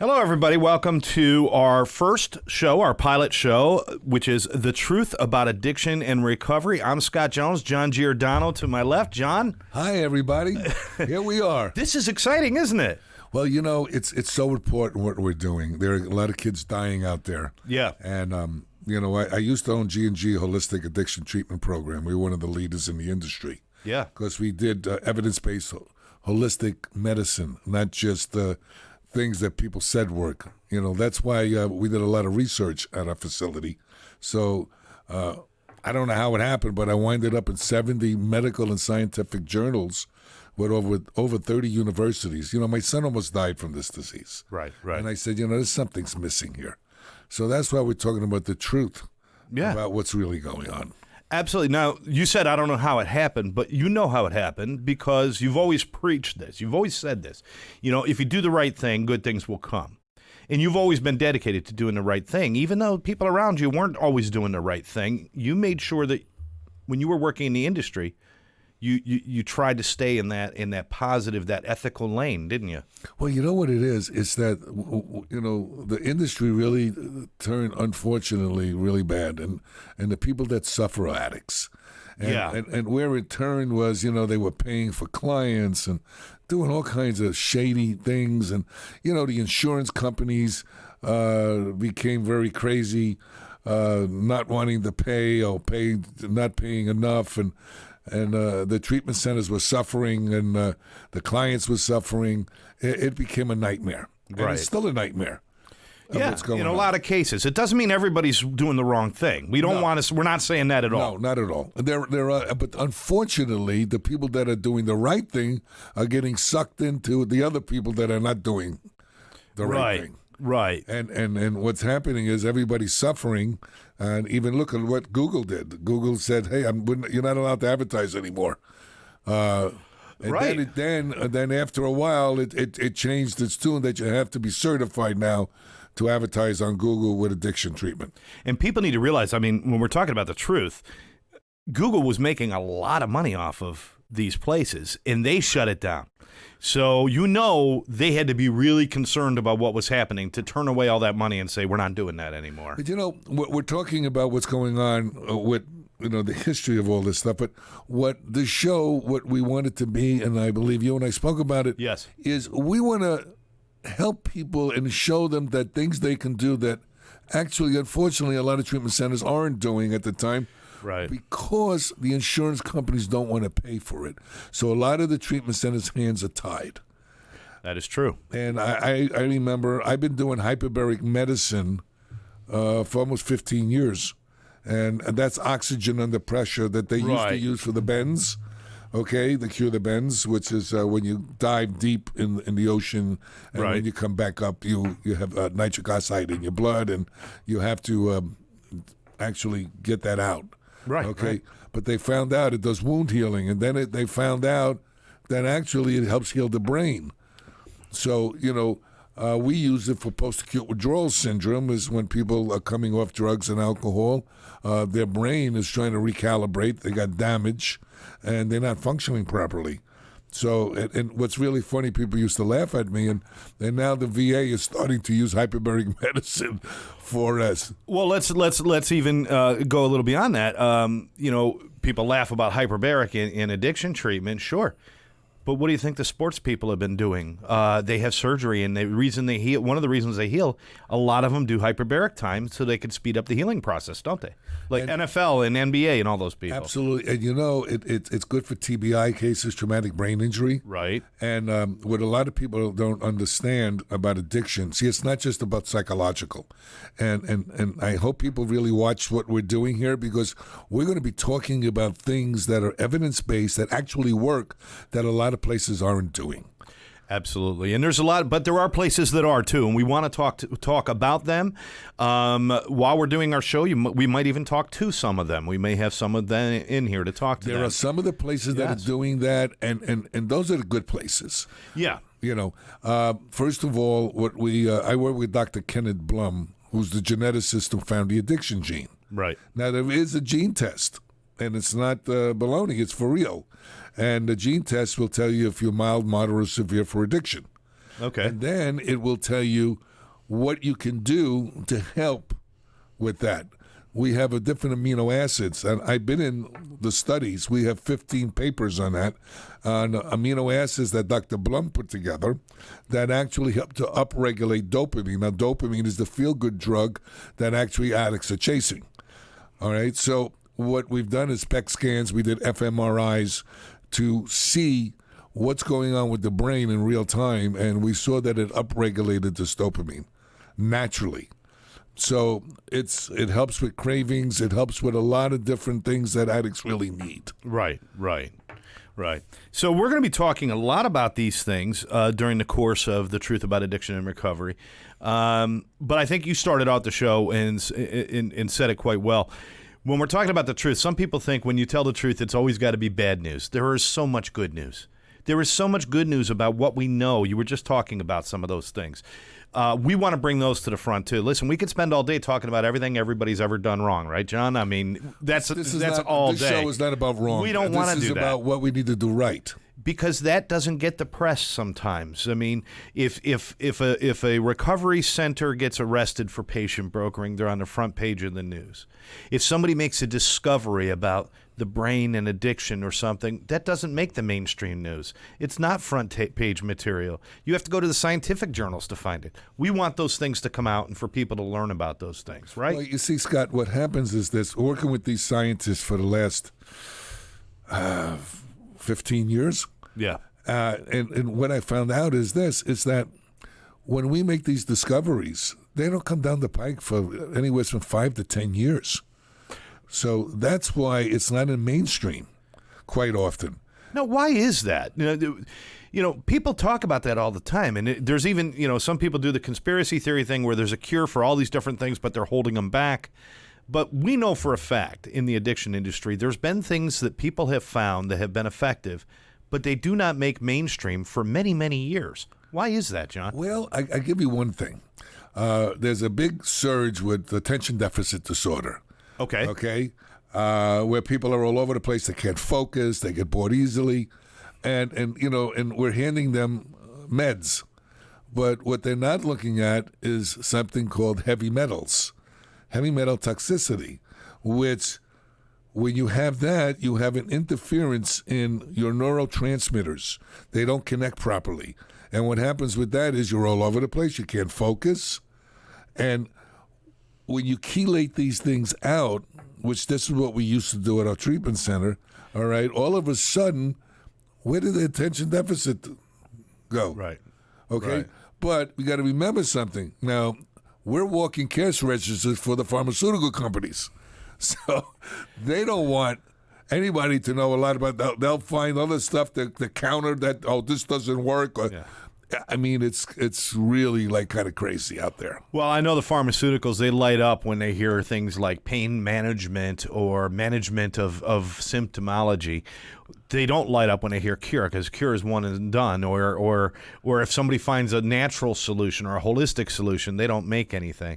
Hello, everybody. Welcome to our first show, our pilot show, which is The Truth About Addiction and Recovery. I'm Scott Jones, John Giordano to my left. John? Hi, everybody. Here we are. This is exciting, isn't it? Well, you know, it's so important what we're doing. There are a lot of kids dying out there. Yeah. And, you know, I used to own G&G Holistic Addiction Treatment Program. We were one of the leaders in the industry. Yeah. Because we did evidence-based holistic medicine, not just things that people said work. You know, that's why we did a lot of research at our facility. So I don't know how it happened, but I winded up in 70 medical and scientific journals with over 30 universities. You know, my son almost died from this disease. Right. And I said, you know, there's something's missing here. So that's why we're talking about the truth about what's really going on. Absolutely. Now, you said I don't know how it happened, but you know how it happened because you've always preached this. You've always said this. You know, if you do the right thing, good things will come. And you've always been dedicated to doing the right thing. Even though people around you weren't always doing the right thing, you made sure that when you were working in the industry, you tried to stay in that positive, that ethical lane, didn't you? Well, you know what it is? It's that, you know, the industry really turned, unfortunately, really bad. And the people that suffer are addicts. And where it turned was, you know, they were paying for clients and doing all kinds of shady things. And, you know, the insurance companies became very crazy, not wanting to pay or not paying enough. And the treatment centers were suffering, and the clients were suffering. It became a nightmare. Right. And it's still a nightmare. What's going in a on. lot of cases. It doesn't mean everybody's doing the wrong thing. We don't want to. We're not saying that at all. No, not at all. There are, but unfortunately, the people that are doing the right thing are getting sucked into the other people that are not doing the right thing. Right. And what's happening is everybody's suffering. And even look at what Google did. Google said, "Hey, you're not allowed to advertise anymore." And then after a while, it changed its tune that you have to be certified now to advertise on Google with addiction treatment. And people need to realize, I mean, when we're talking about the truth, Google was making a lot of money off of these places, and they shut it down. So, you know, they had to be really concerned about what was happening to turn away all that money and say, we're not doing that anymore. But, you know, we're talking about what's going on with, you know, the history of all this stuff. But what we want it to be, and I believe you and I spoke about it, is we want to help people and show them that things they can do that actually, unfortunately, a lot of treatment centers aren't doing at the time. Right. Because the insurance companies don't want to pay for it. So a lot of the treatment centers' hands are tied. That is true. And I remember I've been doing hyperbaric medicine for almost 15 years. And that's oxygen under pressure that they used to use for the bends, to cure the bends, which is when you dive deep in the ocean and when you come back up, you have nitric oxide in your blood, and you have to actually get that out. Right. But they found out it does wound healing, and then they found out that actually it helps heal the brain. So, you know, we use it for post-acute withdrawal syndrome, is when people are coming off drugs and alcohol. Their brain is trying to recalibrate. They got damage, and they're not functioning properly. So, and what's really funny, people used to laugh at me, and now the VA is starting to use hyperbaric medicine for us. Well, let's even go a little beyond that. You know, people laugh about hyperbaric in addiction treatment, sure. But what do you think the sports people have been doing? They have surgery, and one of the reasons they heal, a lot of them do hyperbaric time so they can speed up the healing process, don't they? Like NFL and NBA and all those people. Absolutely. And, you know, it's good for TBI cases, traumatic brain injury. Right. And what a lot of people don't understand about addiction, see, it's not just about psychological. And I hope people really watch what we're doing here, because we're going to be talking about things that are evidence-based, that actually work, that a lot of places aren't doing. Absolutely. And there's a lot, but there are places that are too, and we want to talk about them. While we're doing our show, we might even talk to some of them. We may have some of them in here to talk to them. There are some of the places that are doing that, and those are the good places. Yeah. You know, first of all, I work with Dr. Kenneth Blum, who's the geneticist who found the addiction gene. Right. Now, there is a gene test, and it's not baloney, it's for real. And the gene test will tell you if you're mild, moderate, or severe for addiction. Okay. And then it will tell you what you can do to help with that. We have a different amino acids, and I've been in the studies. We have 15 papers on that, on amino acids that Dr. Blum put together that actually help to upregulate dopamine. Now, dopamine is the feel-good drug that actually addicts are chasing. All right, so what we've done is PET scans. We did fMRIs to see what's going on with the brain in real time, and we saw that it upregulated this dopamine naturally. So it helps with cravings. It helps with a lot of different things that addicts really need. Right. So we're going to be talking a lot about these things during the course of The Truth About Addiction and Recovery. But I think you started out the show and said it quite well. When we're talking about the truth, some people think when you tell the truth, it's always got to be bad news. There is so much good news. There is so much good news about what we know. You were just talking about some of those things. We want to bring those to the front, too. Listen, we could spend all day talking about everything everybody's ever done wrong, right, John? I mean, that's all day. This show is not about wrong. We don't want to do that. This is about what we need to do right. Because that doesn't get the press sometimes. I mean, if a recovery center gets arrested for patient brokering, they're on the front page of the news. If somebody makes a discovery about the brain and addiction or something, that doesn't make the mainstream news. It's not front page material. You have to go to the scientific journals to find it. We want those things to come out and for people to learn about those things, right? Well, you see, Scott, what happens is this, working with these scientists for the last 15 years. Yeah. And what I found out is this, is that when we make these discoveries, they don't come down the pike for anywhere from 5 to 10 years. So that's why it's not in mainstream quite often. Now, why is that? You know, people talk about that all the time. And there's even, some people do the conspiracy theory thing where there's a cure for all these different things, but they're holding them back. But we know for a fact in the addiction industry, there's been things that people have found that have been effective, but they do not make mainstream for many, many years. Why is that, John? Well, I give you one thing. There's a big surge with attention deficit disorder. Okay. Where people are all over the place. They can't focus. They get bored easily. And we're handing them meds. But what they're not looking at is something called heavy metals, heavy metal toxicity, which when you have that, you have an interference in your neurotransmitters. They don't connect properly. And what happens with that is you're all over the place. You can't focus. And when you chelate these things out, which this is what we used to do at our treatment center, all right, all of a sudden, where did the attention deficit go? Right. Okay? Right. But we got to remember something. Now, we're walking cash registers for the pharmaceutical companies. So they don't want anybody to know a lot about that. They'll find other stuff, the counter that, this doesn't work. Or, yeah. I mean, it's really like kind of crazy out there. Well, I know the pharmaceuticals, they light up when they hear things like pain management or management of symptomology. They don't light up when they hear cure, because cure is one and done. Or if somebody finds a natural solution or a holistic solution, they don't make anything.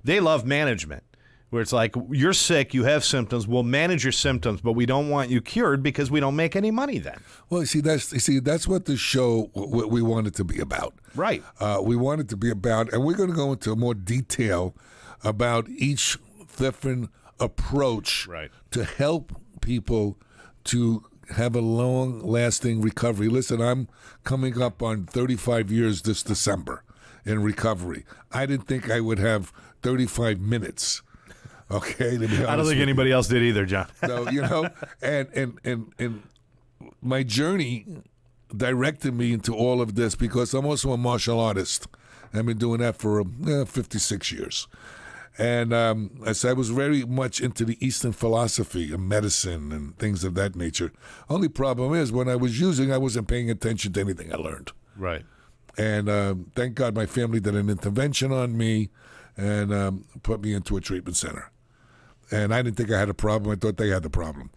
They love management, where it's like, you're sick, you have symptoms, we'll manage your symptoms, but we don't want you cured because we don't make any money then. Well, that's what the show, what we want it to be about. Right. We want it to be about, and we're going to go into more detail about each different approach to help people to have a long-lasting recovery. Listen, I'm coming up on 35 years this December in recovery. I didn't think I would have 35 minutes. Okay, to be honest, I don't think anybody else did either, John. No, and my journey directed me into all of this because I'm also a martial artist. I've been doing that for 56 years. And as I was very much into the Eastern philosophy of medicine and things of that nature. Only problem is when I was using, I wasn't paying attention to anything I learned. Right. And thank God my family did an intervention on me and put me into a treatment center. And I didn't think I had a problem. I thought they had the problem,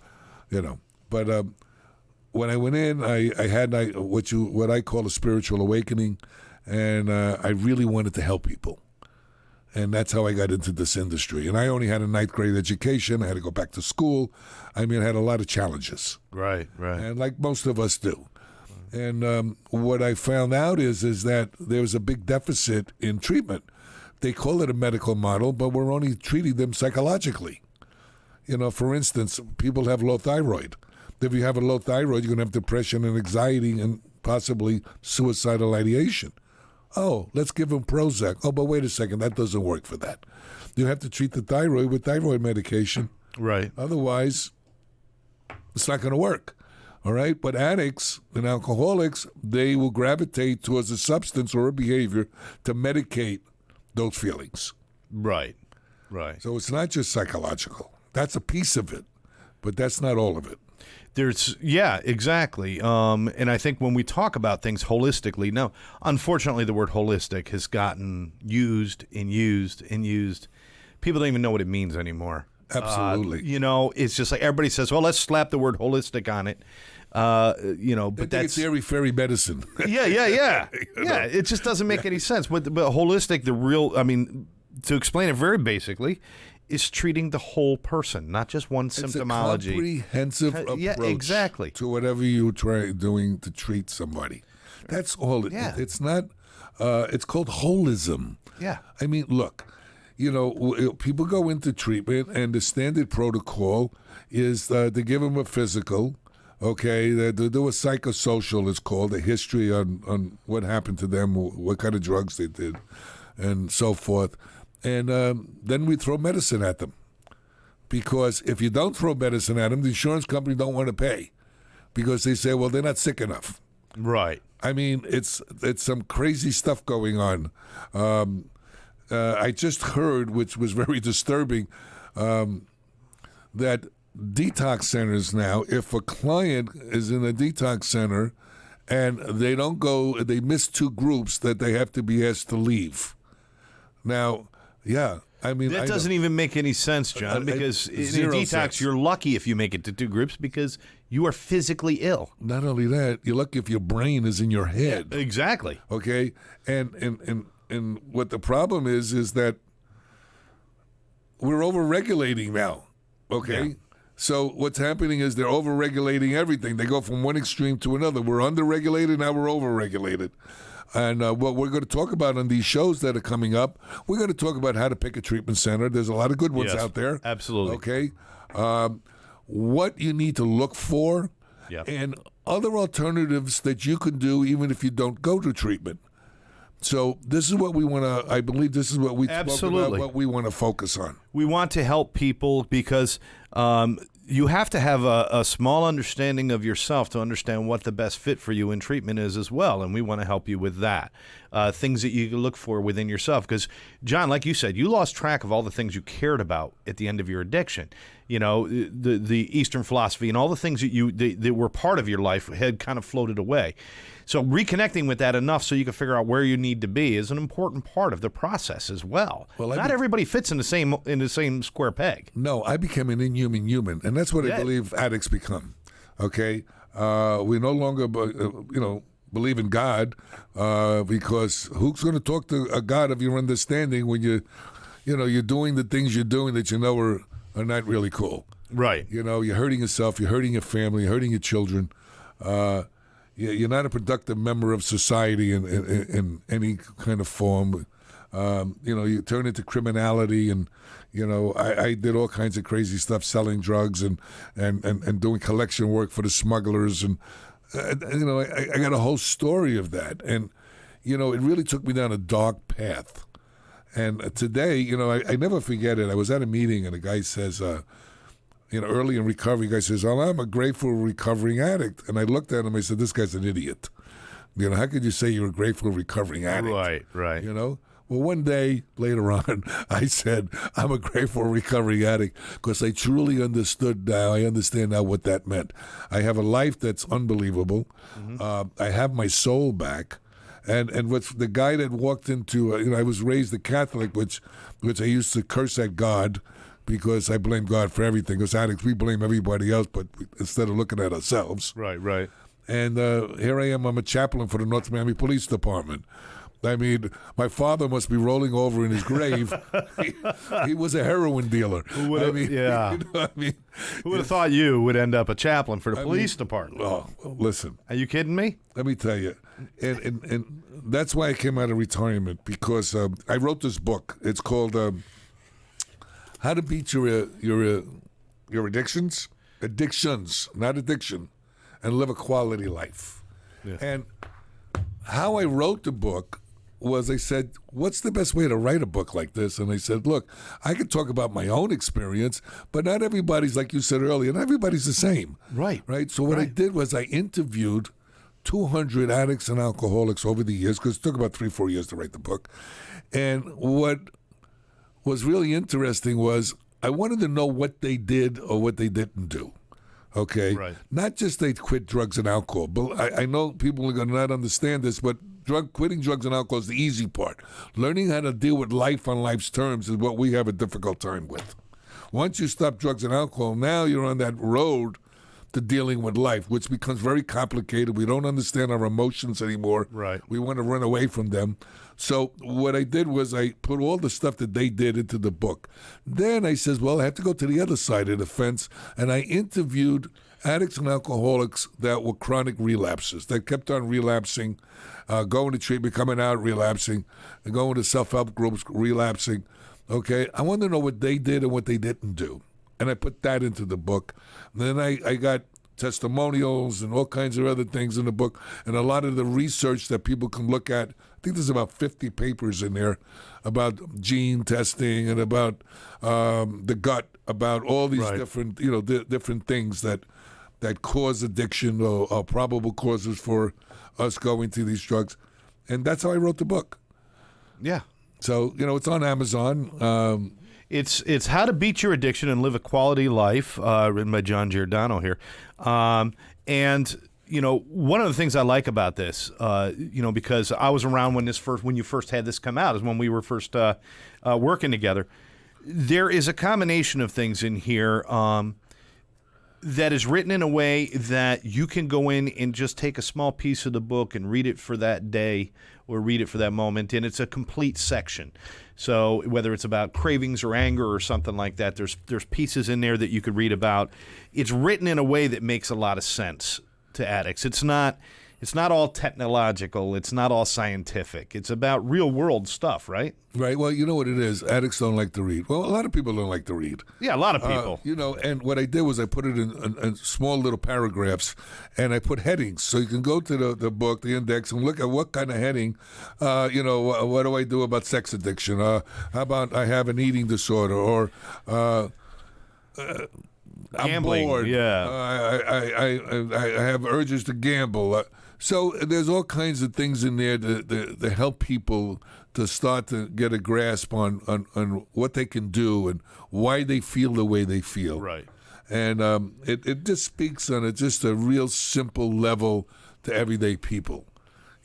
But when I went in, I had what I call a spiritual awakening, and I really wanted to help people. And that's how I got into this industry. And I only had a 9th grade education. I had to go back to school. I mean, I had a lot of challenges. Right. And like most of us do. And what I found out is that there was a big deficit in treatment. they call it a medical model, but we're only treating them psychologically. For instance, people have low thyroid. If you have a low thyroid, you're going to have depression and anxiety and possibly suicidal ideation. Oh, let's give them Prozac. Oh, but wait a second, that doesn't work for that. You have to treat the thyroid with thyroid medication. Right. Otherwise, it's not going to work. All right? But addicts and alcoholics, they will gravitate towards a substance or a behavior to medicate those feelings. Right. Right. So it's not just psychological. That's a piece of it, but that's not all of it. Yeah, exactly. And I think when we talk about things holistically, now, unfortunately, the word holistic has gotten used and used and used. People don't even know what it means anymore. Absolutely. It's just like everybody says, well, let's slap the word holistic on it. But that's airy fairy medicine. Yeah. Yeah, it just doesn't make any sense. But holistic, to explain it very basically, is treating the whole person, not just one symptomology. It's a comprehensive approach exactly. to whatever you try doing to treat somebody. That's all. It's not. It's called holism. Yeah. I mean, look, people go into treatment, and the standard protocol is to give them a physical. Okay, they do a psychosocial, it's called, a history on what happened to them, what kind of drugs they did, and so forth. And then we throw medicine at them. Because if you don't throw medicine at them, the insurance company don't want to pay. Because they say, well, they're not sick enough. Right. I mean, it's some crazy stuff going on. I just heard, which was very disturbing, that detox centers now, if a client is in a detox center and they don't go, they miss 2 groups, that they have to be asked to leave. Now, yeah, I mean, that doesn't even make any sense, John, because in a detox, sense. You're lucky if you make it to 2 groups because you are physically ill. Not only that, you're lucky if your brain is in your head. Exactly. Okay? And what the problem is that we're overregulating now. Okay? Yeah. So what's happening is they're overregulating everything. They go from one extreme to another. We're underregulated, now we're overregulated. And what we're going to talk about on these shows that are coming up, we're going to talk about how to pick a treatment center. There's a lot of good ones out there. Absolutely. Okay? What you need to look for, and other alternatives that you can do even if you don't go to treatment. So this is what we want to, I believe this is what we spoke about, what we want to focus on. We want to help people because you have to have a small understanding of yourself to understand what the best fit for you in treatment is as well, and we want to help you with that. Things that you can look for within yourself. Because, John, like you said, you lost track of all the things you cared about at the end of your addiction. The Eastern philosophy and all the things that were part of your life had kind of floated away. So reconnecting with that enough so you can figure out where you need to be is an important part of the process as well. Not everybody fits in the same square peg. No, I became an inhuman human, and that's what I believe addicts become. Okay, we no longer, believe in God because who's going to talk to a God of your understanding when you're doing the things you're doing that are not really cool. Right. You're hurting yourself, you're hurting your family, you're hurting your children. You're not a productive member of society in any kind of form. You turn into criminality, and I did all kinds of crazy stuff, selling drugs and doing collection work for the smugglers, and I got a whole story of that, and it really took me down a dark path. And today, I never forget it. I was at a meeting, and a guy says, early in recovery, the guy says, "Oh, I'm a grateful recovering addict." And I looked at him, I said, "This guy's an idiot. How could you say you're a grateful recovering addict?" Right. Well, one day later on, I said, "I'm a grateful recovering addict because I truly understood now. I understand now what that meant. I have a life that's unbelievable. Mm-hmm. I have my soul back." And what's the guy that walked into, I was raised a Catholic, which I used to curse at God, because I blame God for everything. As addicts, we blame everybody else, but instead of looking at ourselves. Right. And here I am, I'm a chaplain for the North Miami Police Department. I mean, my father must be rolling over in his grave. He was a heroin dealer. Who would have thought you would end up a chaplain for the police department? Oh, listen. Are you kidding me? Let me tell you. And that's why I came out of retirement, because I wrote this book. It's called How to Beat Your Addictions, not addiction, and live a quality life. Yeah. And how I wrote the book was, I said, what's the best way to write a book like this? And I said, look, I could talk about my own experience, but not everybody's, like you said earlier, not everybody's the same. Right. So what I did was I interviewed 200 addicts and alcoholics over the years, because it took about 3-4 years to write the book. And what was really interesting was I wanted to know what they did or what they didn't do. Okay? Right. Not just they quit drugs and alcohol. But I know people are going to not understand this, but quitting drugs and alcohol is the easy part. Learning how to deal with life on life's terms is what we have a difficult time with. Once you stop drugs and alcohol, now you're on that road to dealing with life, which becomes very complicated. We don't understand our emotions anymore. Right. We want to run away from them. So what I did was I put all the stuff that they did into the book. Then I says, well, I have to go to the other side of the fence, and I interviewed addicts and alcoholics that were chronic relapses, that kept on relapsing, going to treatment, coming out, relapsing, and going to self-help groups, relapsing. Okay, I wanted to know what they did and what they didn't do. And I put that into the book. And then I got testimonials and all kinds of other things in the book, and a lot of the research that people can look at. I think there's about 50 papers in there about gene testing and about the gut, about all these different, different things that cause addiction or probable causes for us going to these drugs. And that's how I wrote the book. Yeah. So, it's on Amazon. It's How to Beat Your Addiction and Live a Quality Life, written by John Giordano here. And one of the things I like about this, because I was around when you first had this come out, is when we were first working together. There is a combination of things in here that is written in a way that you can go in and just take a small piece of the book and read it for that day or read it for that moment, and it's a complete section. So whether it's about cravings or anger or something like that, there's pieces in there that you could read about. It's written in a way that makes a lot of sense to addicts. It's not all technological. It's not all scientific. It's about real world stuff, right? Right. Well, you know what it is. Addicts don't like to read. Well, a lot of people don't like to read. Yeah, a lot of people. And what I did was I put it in small little paragraphs, and I put headings. So you can go to the book, the index, and look at what kind of heading, what do I do about sex addiction? How about I have an eating disorder, or gambling. I'm bored. Yeah. I have urges to gamble. So there's all kinds of things in there to help people to start to get a grasp on what they can do and why they feel the way they feel. Right. And it just speaks on just a real simple level to everyday people.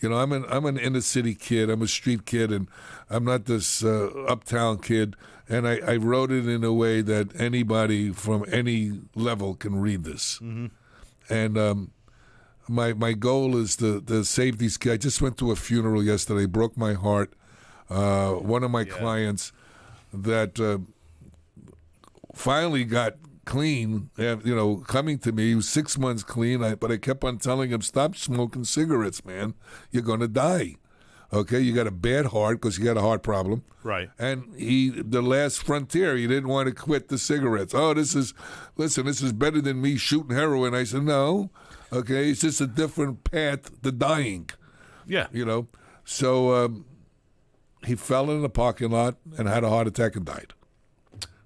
I'm an inner city kid. I'm a street kid, and I'm not this uptown kid. And I wrote it in a way that anybody from any level can read this. Mm-hmm. And my goal is to save these kids. I just went to a funeral yesterday. Broke my heart. One of my clients that finally got clean, coming to me. He was 6 months clean, but I kept on telling him, stop smoking cigarettes, man. You're going to die. Okay, you got a bad heart because you got a heart problem. Right. And the last frontier, he didn't want to quit the cigarettes. Oh, this is better than me shooting heroin. I said, no. Okay, it's just a different path to dying. Yeah. So he fell in the parking lot and had a heart attack and died.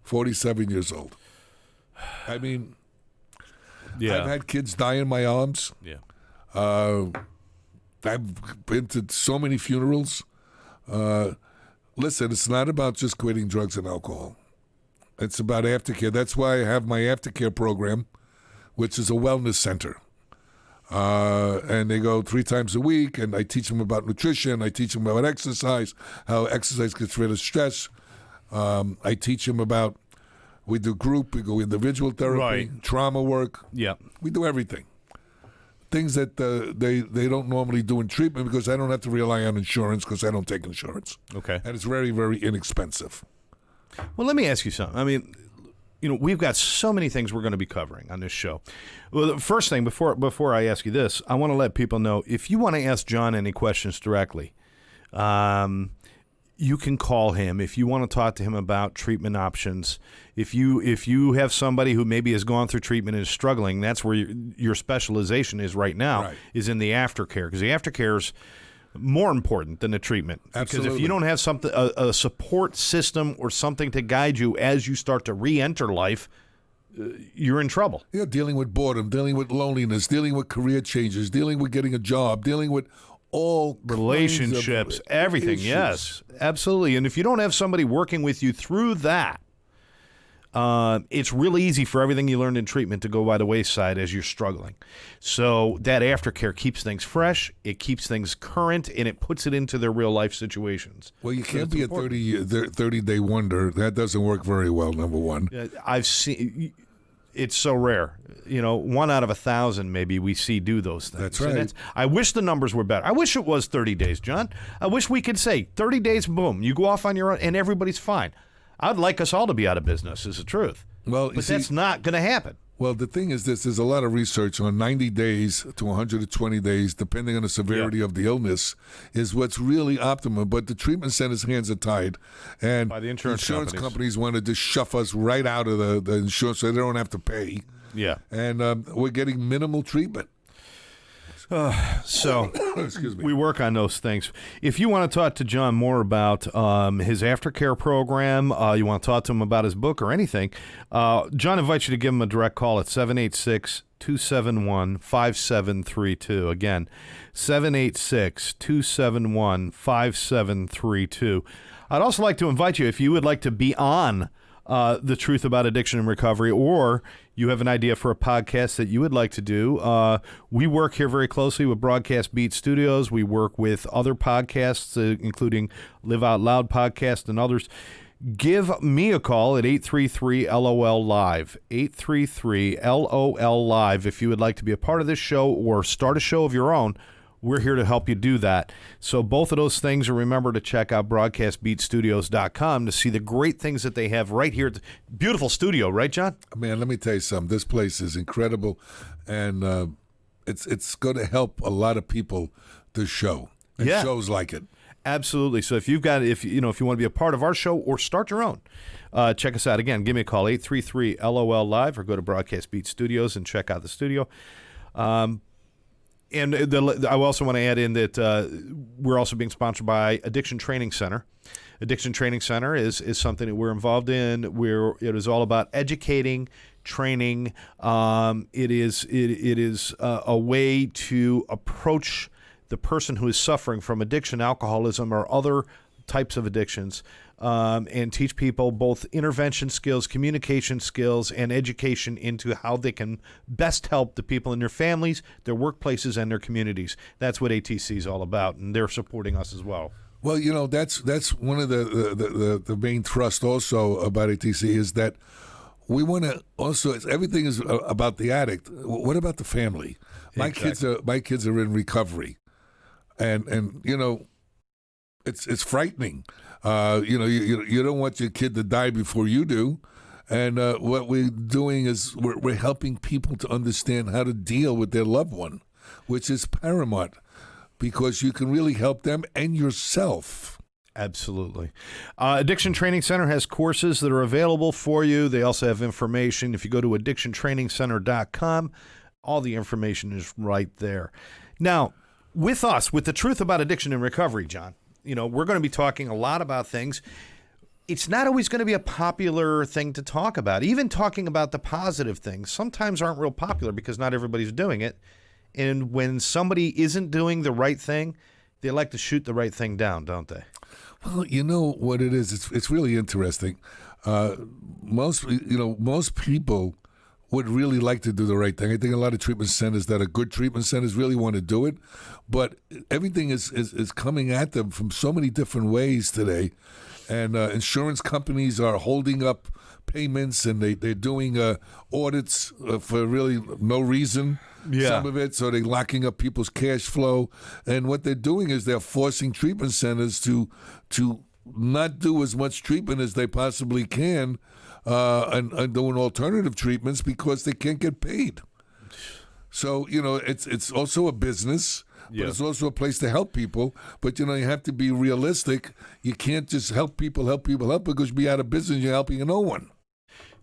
47 years old. I mean, I've had kids die in my arms. Yeah. I've been to so many funerals. Listen, it's not about just quitting drugs and alcohol. It's about aftercare. That's why I have my aftercare program, which is a wellness center. And they go 3 times a week, and I teach them about nutrition. I teach them about exercise, how exercise gets rid of stress. I teach them about, we do group, we go individual therapy, trauma work. Yeah. We do everything. Things that they don't normally do in treatment because I don't have to rely on insurance because I don't take insurance. Okay. And it's very, very inexpensive. Well, let me ask you something. I mean, we've got so many things we're going to be covering on this show. Well, the first thing, before I ask you this, I want to let people know, if you want to ask John any questions directly, You can call him if you want to talk to him about treatment options. If you have somebody who maybe has gone through treatment and is struggling, that's where your specialization is right now, is in the aftercare, because the aftercare is more important than the treatment. Absolutely. Because if you don't have something, a support system or something to guide you as you start to re-enter life, you're in trouble. Yeah, dealing with boredom, dealing with loneliness, dealing with career changes, dealing with getting a job, dealing with all relationships, everything. issues. Yes, absolutely. And if you don't have somebody working with you through that, it's really easy for everything you learned in treatment to go by the wayside as you're struggling. So that aftercare keeps things fresh, it keeps things current, and it puts it into their real life situations. Well, you can't be a 30-day wonder. That doesn't work very well, number one. I've seen... It's so rare. 1 out of 1,000 maybe we see do those things. That's right. I wish the numbers were better. I wish it was 30 days, John. I wish we could say 30 days, boom, you go off on your own and everybody's fine. I'd like us all to be out of business, is the truth. Well, but that's not going to happen. Well, the thing is this, there's a lot of research on 90 days to 120 days, depending on the severity of the illness, is what's really optimum. But the treatment center's hands are tied. And by the insurance companies want to just shove us right out of the insurance so they don't have to pay. Yeah. And we're getting minimal treatment. So Excuse me. We work on those things. If you want to talk to John more about his aftercare program, you want to talk to him about his book or anything, John invites you to give him a direct call at 786-271-5732. Again, 786-271-5732. I'd also like to invite you, if you would like to be on The Truth About Addiction and Recovery, or you have an idea for a podcast that you would like to do, we work here very closely with Broadcast Beat Studios. We work with other podcasts, including Live Out Loud podcast and others. Give me a call at 833-LOL-LIVE, 833-LOL-LIVE, if you would like to be a part of this show or start a show of your own. We're here to help you do that. So both of those things, and remember to check out broadcastbeatstudios.com to see the great things that they have right here. Beautiful studio, right, John? Man, let me tell you something. This place is incredible, and it's going to help a lot of people, this show, and shows like it. Absolutely. So if you want to be a part of our show or start your own, check us out. Again, give me a call, 833-LOL-LIVE, or go to Broadcast Beat Studios and check out the studio. And I also want to add in that we're also being sponsored by Addiction Training Center. Addiction Training Center is something that we're involved in, where it is all about educating, training. It is a way to approach the person who is suffering from addiction, alcoholism, or other types of addictions, and teach people both intervention skills, communication skills, and education into how they can best help the people in their families, their workplaces, and their communities. That's what ATC is all about, and they're supporting us as well. Well, that's one of the main thrust also about ATC is that we want to also, everything is about the addict. What about the family? My kids are in recovery, and it's frightening. You don't want your kid to die before you do. And what we're doing is we're helping people to understand how to deal with their loved one, which is paramount, because you can really help them and yourself. Absolutely. Addiction Training Center has courses that are available for you. They also have information. If you go to addictiontrainingcenter.com, all the information is right there. Now, with us, with The Truth About Addiction and Recovery, John, we're going to be talking a lot about things. It's not always going to be a popular thing to talk about. Even talking about the positive things sometimes aren't real popular because not everybody's doing it. And when somebody isn't doing the right thing, they like to shoot the right thing down, don't they? Well, you know what it is? It's really interesting. Most people would really like to do the right thing. I think a lot of treatment centers that are good treatment centers really want to do it, but everything is coming at them from so many different ways today, and insurance companies are holding up payments, and they're doing audits for really no reason. Yeah. Some of it, so they're locking up people's cash flow, and what they're doing is they're forcing treatment centers to not do as much treatment as they possibly can, and doing alternative treatments because they can't get paid. So, it's also a business, but Yeah. it's also a place to help people. But, you have to be realistic. You can't just help people because you'll be out of business. You're helping no one.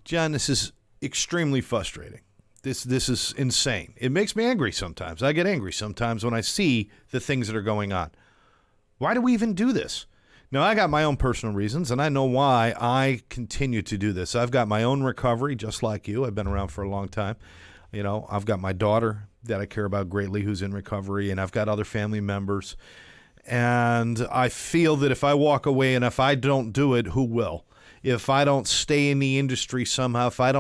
John, this is extremely frustrating. This is insane. It makes me angry sometimes. I get angry sometimes when I see the things that are going on. Why do we even do this? Now, I got my own personal reasons, and I know why I continue to do this. I've got my own recovery, just like you. I've been around for a long time. I've got my daughter that I care about greatly who's in recovery, and I've got other family members. And I feel that if I walk away and if I don't do it, who will? If I don't stay in the industry somehow, if I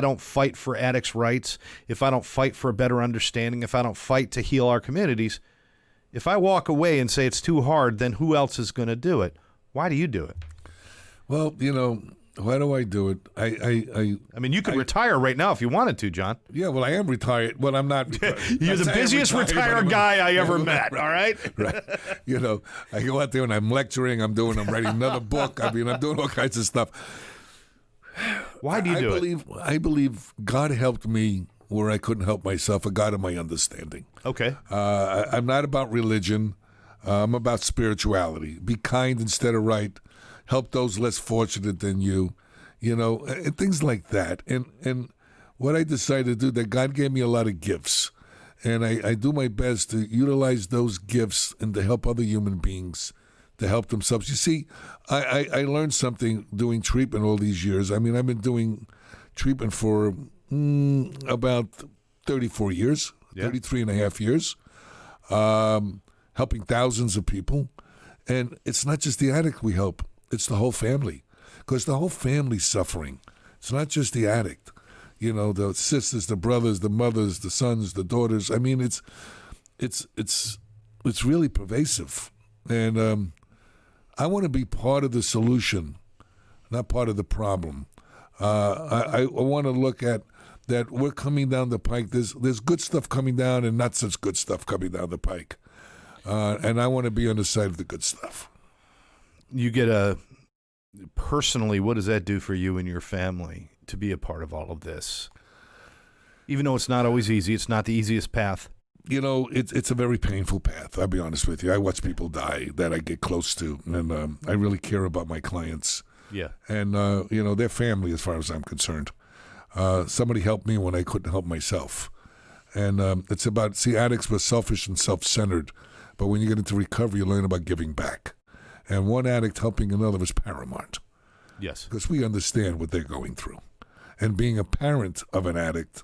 don't fight for addicts' rights, if I don't fight for a better understanding, if I don't fight to heal our communities, if I walk away and say it's too hard, then who else is going to do it? Why do you do it? Well, why do I do it? I mean, you could retire right now if you wanted to, John. Yeah, well, I am retired. Well, I'm not retired. You're the busiest retired guy I ever met, all right? Right. I go out there and I'm lecturing. I'm writing another book. I'm doing all kinds of stuff. Why do you do it? I believe God helped me where I couldn't help myself, a God of my understanding. Okay. I'm not about religion. I'm about spirituality. Be kind instead of right. Help those less fortunate than you, and things like that. And what I decided to do, that God gave me a lot of gifts, and I do my best to utilize those gifts and to help other human beings to help themselves. You see, I learned something doing treatment all these years. I mean, I've been doing treatment for about 34 years, 33 and a half years, helping thousands of people. And it's not just the addict we help. It's the whole family, because the whole family's suffering. It's not just the addict. The sisters, the brothers, the mothers, the sons, the daughters. I mean, it's really pervasive. And I want to be part of the solution, not part of the problem. I want to look at that we're coming down the pike. There's good stuff coming down and not such good stuff coming down the pike. And I want to be on the side of the good stuff. You get personally, what does that do for you and your family to be a part of all of this? Even though it's not always easy, it's not the easiest path. It's a very painful path. I'll be honest with you. I watch people die that I get close to, and I really care about my clients. Yeah. And, their family, as far as I'm concerned. Somebody helped me when I couldn't help myself. And it's about, addicts were selfish and self-centered, but when you get into recovery, you learn about giving back. And one addict helping another is paramount. Yes. Because we understand what they're going through. And being a parent of an addict,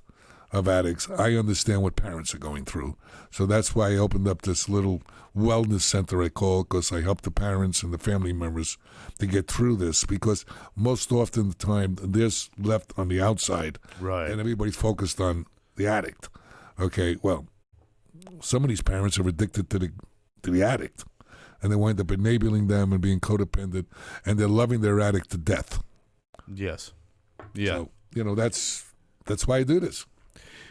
of addicts, I understand what parents are going through. So that's why I opened up this little wellness center, I call it, because I help the parents and the family members to get through this. Because most often the time, they're left on the outside. Right. And everybody's focused on the addict. Okay, well, some of these parents are addicted to the addict. And they wind up enabling them and being codependent, and they're loving their addict to death. Yes. Yeah. So, that's why I do this.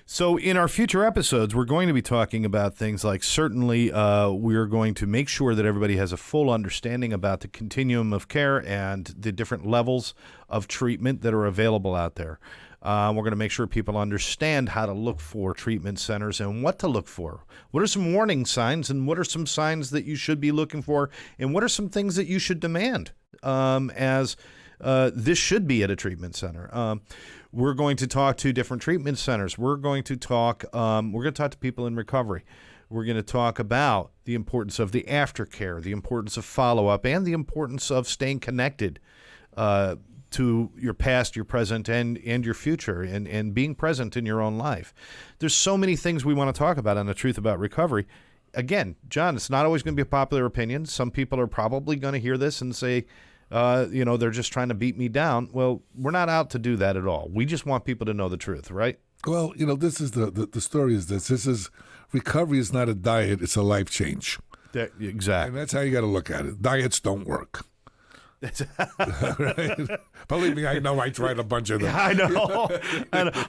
So in our future episodes, we're going to be talking about things like, certainly we're going to make sure that everybody has a full understanding about the continuum of care and the different levels of treatment that are available out there. We're going to make sure people understand how to look for treatment centers and what to look for. What are some warning signs, and what are some signs that you should be looking for, and what are some things that you should demand as this should be at a treatment center. We're going to talk to different treatment centers. We're going to talk to people in recovery. We're going to talk about the importance of the aftercare, the importance of follow-up, and the importance of staying connected to your past, your present, and your future, and being present in your own life. There's so many things we want to talk about on The Truth About Recovery. Again, John, it's not always going to be a popular opinion. Some people are probably going to hear this and say, they're just trying to beat me down. Well, we're not out to do that at all. We just want people to know the truth, right? Well, this is the story is this. This is, recovery is not a diet, it's a life change. Exactly. And that's how you got to look at it. Diets don't work. Right? Believe me, I know. I tried a bunch of them. I know.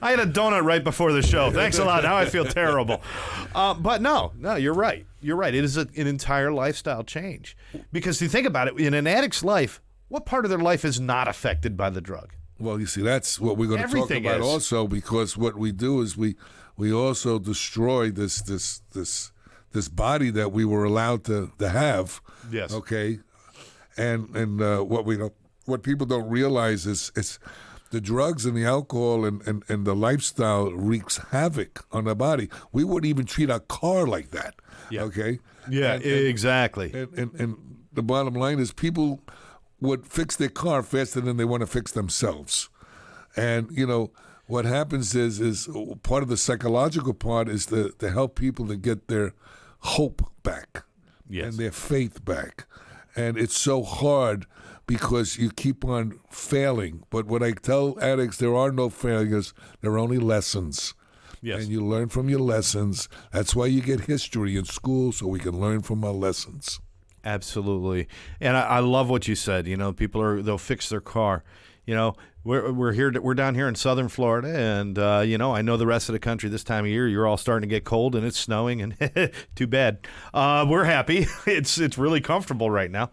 I had a donut right before the show. Thanks a lot. Now I feel terrible. But no, you're right. You're right. It is an entire lifestyle change. Because you think about it, in an addict's life, what part of their life is not affected by the drug? Well, you see, that's what we're going to talk about also, because what we do is we we also destroy this body that we were allowed to have. Yes. Okay. And what people don't realize is it's the drugs and the alcohol and the lifestyle wreaks havoc on our body. We wouldn't even treat our car like that. Yeah. Okay. Yeah, exactly. And the bottom line is people would fix their car faster than they want to fix themselves. And, what happens is part of the psychological part is to help people to get their hope back. Yes. And their faith back. And it's so hard because you keep on failing. But what I tell addicts, there are no failures. There are only lessons. Yes. And you learn from your lessons. That's why you get history in school, so we can learn from our lessons. Absolutely. And I love what you said. They'll fix their car. We're down here in southern Florida, and I know the rest of the country this time of year, you're all starting to get cold and it's snowing, and too bad. We're happy. It's really comfortable right now.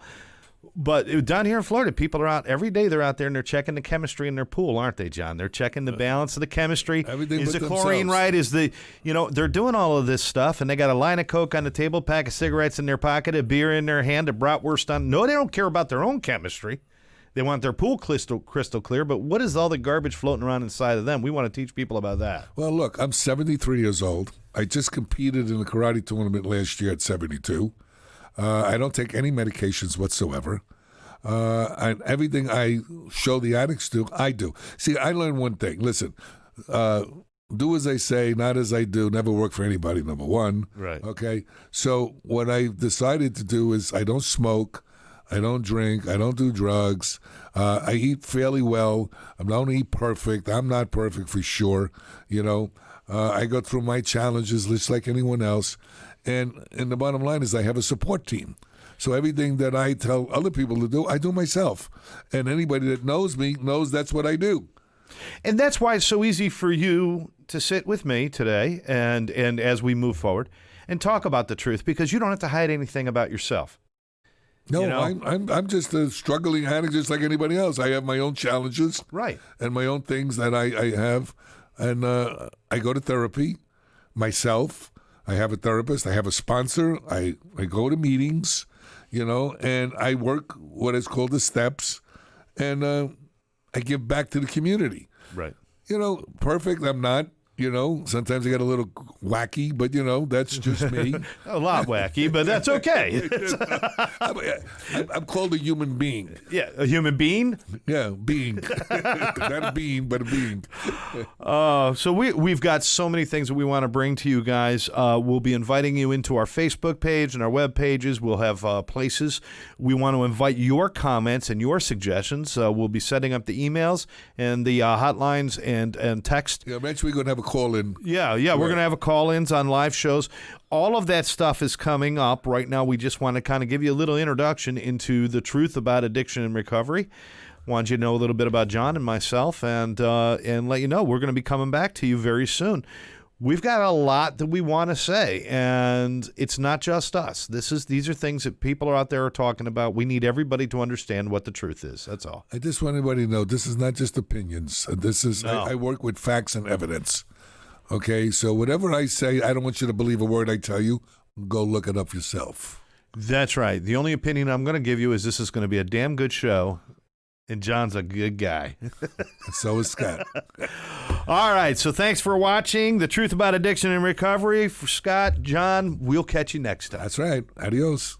But down here in Florida, people are out every day. They're out there and they're checking the chemistry in their pool, aren't they, John? They're checking the balance of the chemistry. Everything is but the chlorine themselves. right? They're doing all of this stuff, and they got a line of Coke on the table, pack of cigarettes in their pocket, a beer in their hand, a bratwurst on. No, they don't care about their own chemistry. They want their pool crystal clear, but what is all the garbage floating around inside of them? We want to teach people about that. Well, look, I'm 73 years old. I just competed in a karate tournament last year at 72. I don't take any medications whatsoever. And everything I show the addicts to, I do. See, I learned one thing. Listen, do as I say, not as I do. Never work for anybody, number one. Right. Okay? So what I decided to do is I don't smoke. I don't drink. I don't do drugs. I eat fairly well. I don't eat perfect. I'm not perfect for sure. I go through my challenges just like anyone else. And the bottom line is I have a support team. So everything that I tell other people to do, I do myself. And anybody that knows me knows that's what I do. And that's why it's so easy for you to sit with me today and as we move forward and talk about the truth, because you don't have to hide anything about yourself. No, I'm just a struggling addict just like anybody else. I have my own challenges. Right. And my own things that I have. And I go to therapy myself. I have a therapist. I have a sponsor. I go to meetings, and I work what is called the steps. And I give back to the community. Right. Perfect, I'm not. Sometimes I get a little wacky, but that's just me. A lot wacky, but that's okay. I'm called a human being. Yeah, a human being? Yeah, being. Not a being, but a being. So we've got so many things that we want to bring to you guys. We'll be inviting you into our Facebook page and our web pages. We'll have places. We want to invite your comments and your suggestions. We'll be setting up the emails and the hotlines and text. Yeah, eventually we're going to have a call-in. Yeah, we're going to have a call-ins on live shows. All of that stuff is coming up. Right now, we just want to kind of give you a little introduction into the truth about addiction and recovery. Want you to know a little bit about John and myself, and let you know we're going to be coming back to you very soon. We've got a lot that we want to say, and it's not just us. These are things that people are out there are talking about. We need everybody to understand what the truth is. That's all. I just want everybody to know this is not just opinions. This is I work with facts and evidence. Okay, so whatever I say, I don't want you to believe a word I tell you. Go look it up yourself. That's right. The only opinion I'm going to give you is this is going to be a damn good show, and John's a good guy. So is Scott. All right, so thanks for watching The Truth About Addiction and Recovery. For Scott, John, we'll catch you next time. That's right. Adios.